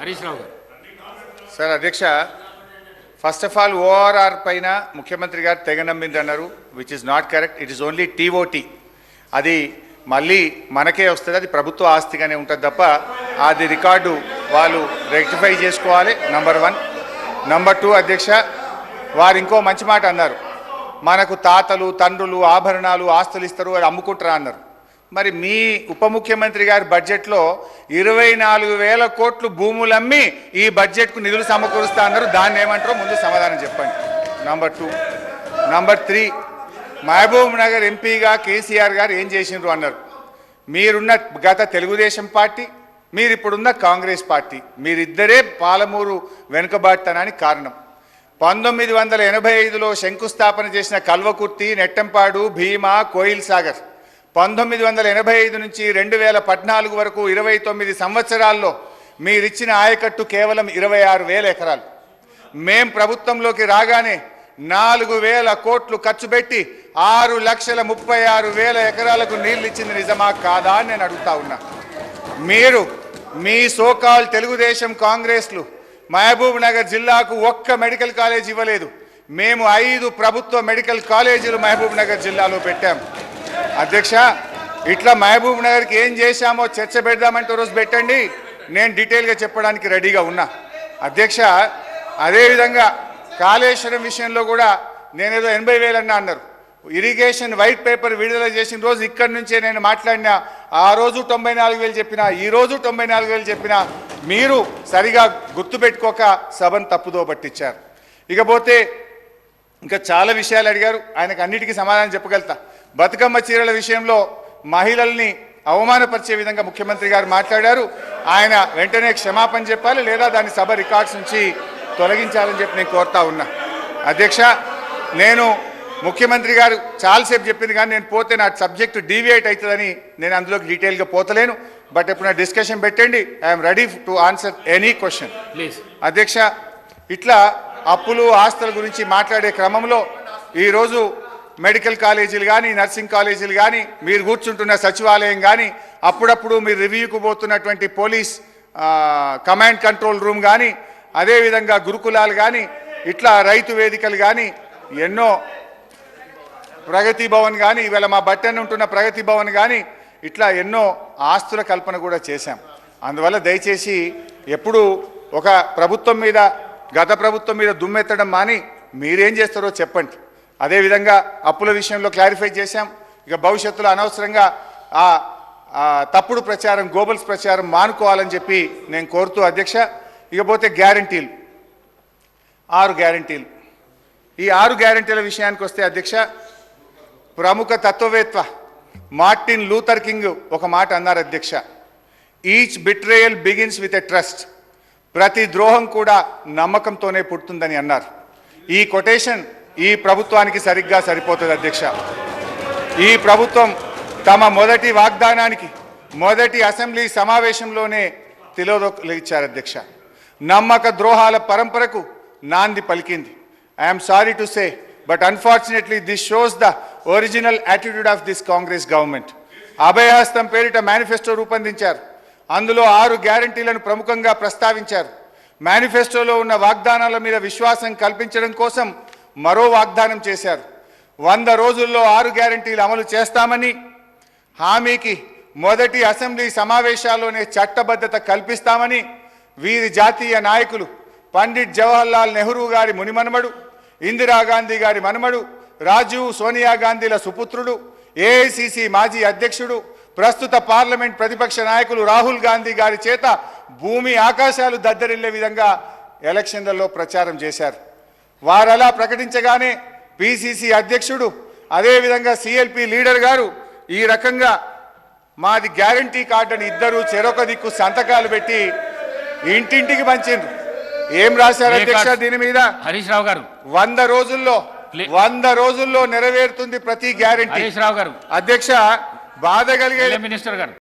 హరీష్ రావు గారు. సార్ అధ్యక్ష, first of all ORR పైన ముఖ్యమంత్రి గారు తెగ నమ్మిందన్నారు, which is not correct. It is only TOT. అది మళ్ళీ మనకే వస్తుంది, అది ప్రభుత్వ ఆస్తిగానే ఉంటుంది తప్ప అది రికార్డు వాళ్ళు రెక్టిఫై చేసుకోవాలి. నంబర్ 1. నంబర్ 2 అధ్యక్ష, వారు ఇంకో మంచి మాట అన్నారు, మనకు తాతలు తండ్రులు ఆభరణాలు ఆస్తులు ఇస్తారు, అది అమ్ముకుంటారా అన్నారు. మరి మీ ఉప ముఖ్యమంత్రి గారి బడ్జెట్లో 24,000 కోట్లు భూములు అమ్మి ఈ బడ్జెట్కు నిధులు సమకూరుస్తా అన్నారు. దాన్ని ఏమంటారో ముందు సమాధానం చెప్పండి. నంబర్ 2. నంబర్ 3, మహబూబ్ నగర్ ఎంపీగా కేసీఆర్ గారు ఏం చేసిండ్రు అన్నారు. మీరున్న గత తెలుగుదేశం పార్టీ, మీరు ఇప్పుడున్న కాంగ్రెస్ పార్టీ, మీరిద్దరే పాలమూరు వెనుకబాటుతనానికి కారణం. 1985లో శంకుస్థాపన చేసిన కల్వకుర్తి, నెట్టంపాడు, భీమా, కోయిల్ సాగర్ 1985 నుంచి 2014 వరకు 29 సంవత్సరాల్లో మీరిచ్చిన ఆయకట్టు కేవలం 26,000 ఎకరాలు. మేం ప్రభుత్వంలోకి రాగానే 4,000 కోట్లు ఖర్చు పెట్టి 6,36,000 ఎకరాలకు నీళ్లు ఇచ్చింది నిజమా కాదా అని నేను అడుగుతా ఉన్నా. మీరు మీ సోకాల్ తెలుగుదేశం కాంగ్రెస్లు మహబూబ్ నగర్ జిల్లాకు ఒక్క మెడికల్ కాలేజ్ ఇవ్వలేదు. మేము 5 ప్రభుత్వ మెడికల్ కాలేజీలు మహబూబ్ నగర్ జిల్లాలో పెట్టాం. అధ్యక్ష, ఇట్లా మహబూబ్ నగర్కి ఏం చేశామో చర్చ పెడదామంటే రోజు పెట్టండి, నేను డీటెయిల్గా చెప్పడానికి రెడీగా ఉన్నా. అధ్యక్ష, అదేవిధంగా కాళేశ్వరం విషయంలో కూడా నేనేదో 80,000 అన్నారు. ఇరిగేషన్ వైట్ పేపర్ విడుదల చేసిన రోజు ఇక్కడి నుంచే నేను మాట్లాడినా. ఆ రోజు 94,000 చెప్పినా, ఈ రోజు 94,000 చెప్పినా మీరు సరిగా గుర్తుపెట్టుకోక సభను తప్పుదో పట్టించారు. ఇకపోతే ఇంకా చాలా విషయాలు అడిగారు, ఆయనకు అన్నిటికీ సమాధానం చెప్పగలుగుతా. బతుకమ్మ చీరల విషయంలో మహిళల్ని అవమానపరిచే విధంగా ముఖ్యమంత్రి గారు మాట్లాడారు. ఆయన వెంటనే క్షమాపణ చెప్పాలి, లేదా దాన్ని సభ రికార్డ్స్ నుంచి తొలగించాలని చెప్పి నేను కోరుతా ఉన్నా. అధ్యక్ష, నేను ముఖ్యమంత్రి గారు చాలాసేపు చెప్పింది కానీ నేను పోతే నా సబ్జెక్టు డీవియేట్ అవుతుందని నేను అందులోకి డీటెయిల్గా పోతలేను. బట్ ఇప్పుడు నా డిస్కషన్ పెట్టండి, I'm ready to answer any question please. అధ్యక్ష, ఇట్లా అప్పులు ఆస్తుల గురించి మాట్లాడే క్రమంలో ఈరోజు మెడికల్ కాలేజీలు కానీ, నర్సింగ్ కాలేజీలు కానీ, మీరు కూర్చుంటున్న సచివాలయం కానీ, అప్పుడప్పుడు మీరు రివ్యూకు పోతున్నటువంటి పోలీస్ కమాండ్ కంట్రోల్ రూమ్ కానీ, అదేవిధంగా గురుకులాలు కానీ, ఇట్లా రైతు వేదికలు కానీ, ఎన్నో ప్రగతి భవన్ కానీ, ఇవాళ మా బట్టెన్ ఉంటున్న ప్రగతి భవన్ కానీ, ఇట్లా ఎన్నో ఆస్తుల కల్పన కూడా చేశాం. అందువల్ల దయచేసి ఎప్పుడు ఒక ప్రభుత్వం మీద, గత ప్రభుత్వం మీద దుమ్మెత్తడం మాని మీరేం చేస్తారో చెప్పండి. అదేవిధంగా అప్పుల విషయంలో క్లారిఫై చేశాం. ఇక భవిష్యత్తులో అనవసరంగా తప్పుడు ప్రచారం, గోబల్స్ ప్రచారం మానుకోవాలని చెప్పి నేను కోరుతూ అధ్యక్ష, ఇకపోతే గ్యారంటీలు, 6 గ్యారంటీలు. ఈ 6 గ్యారంటీల విషయానికి వస్తే అధ్యక్ష, ప్రముఖ తత్వవేత్త మార్టిన్ లూథర్ కింగ్ ఒక మాట అన్నారు అధ్యక్ష, each betrayal begins with a trust. ప్రతి ద్రోహం కూడా నమ్మకంతోనే పుడుతుందని అన్నారు. ఈ కొటేషన్ ఈ ప్రభుత్వానికి సరిగ్గా సరిపోతుంది అధ్యక్ష. ఈ ప్రభుత్వం తమ మొదటి వాగ్దానానికి మొదటి అసెంబ్లీ సమావేశంలోనే తిలోదొలిచ్చారు అధ్యక్ష. నమ్మక ద్రోహాల పరంపరకు నాంది పలికింది. I'm sorry to say, but unfortunately this shows the original attitude of this Congress government. అభయహస్తం పేరిట మేనిఫెస్టో రూపొందించారు. అందులో 6 గ్యారంటీలను ప్రముఖంగా ప్రస్తావించారు. మేనిఫెస్టోలో ఉన్న వాగ్దానాల మీద విశ్వాసం కల్పించడం కోసం మరో వాగ్దానం చేశారు. 100 రోజుల్లో 6 గ్యారంటీలు అమలు చేస్తామని హామీకి మొదటి అసెంబ్లీ సమావేశాల్లోనే చట్టబద్ధత కల్పిస్తామని వీరి జాతీయ నాయకులు పండిట్ జవహర్లాల్ నెహ్రూ గారి మునిమనుమడు, ఇందిరాగాంధీ గారి మనుమడు, రాజీవ్ సోనియా గాంధీల సుపుత్రుడు, ఏఐసిసి మాజీ అధ్యక్షుడు, ప్రస్తుత పార్లమెంట్ ప్రతిపక్ష నాయకులు రాహుల్ గాంధీ గారి చేత భూమి ఆకాశాలు దద్దరిల్లే విధంగా ఎలక్షన్లలో ప్రచారం చేశారు. వారలా ప్రకటించగానే పిసిసి అధ్యక్షుడు, అదేవిధంగా సిఎల్పి లీడర్ గారు ఈ రకంగా మాది గ్యారంటీ కార్డు అని ఇద్దరు చెరొక దిక్కు సంతకాలు పెట్టి ఇంటింటికి పంచిండ్రు. ఏం రాశారు అధ్యక్ష దీని మీద? హరీష్ రావు గారు, 100 రోజుల్లో నెరవేరుతుంది ప్రతి గ్యారంటీ. హరీష్ రావు గారు అధ్యక్ష, బాధ కలిగే మినిస్టర్ గారు.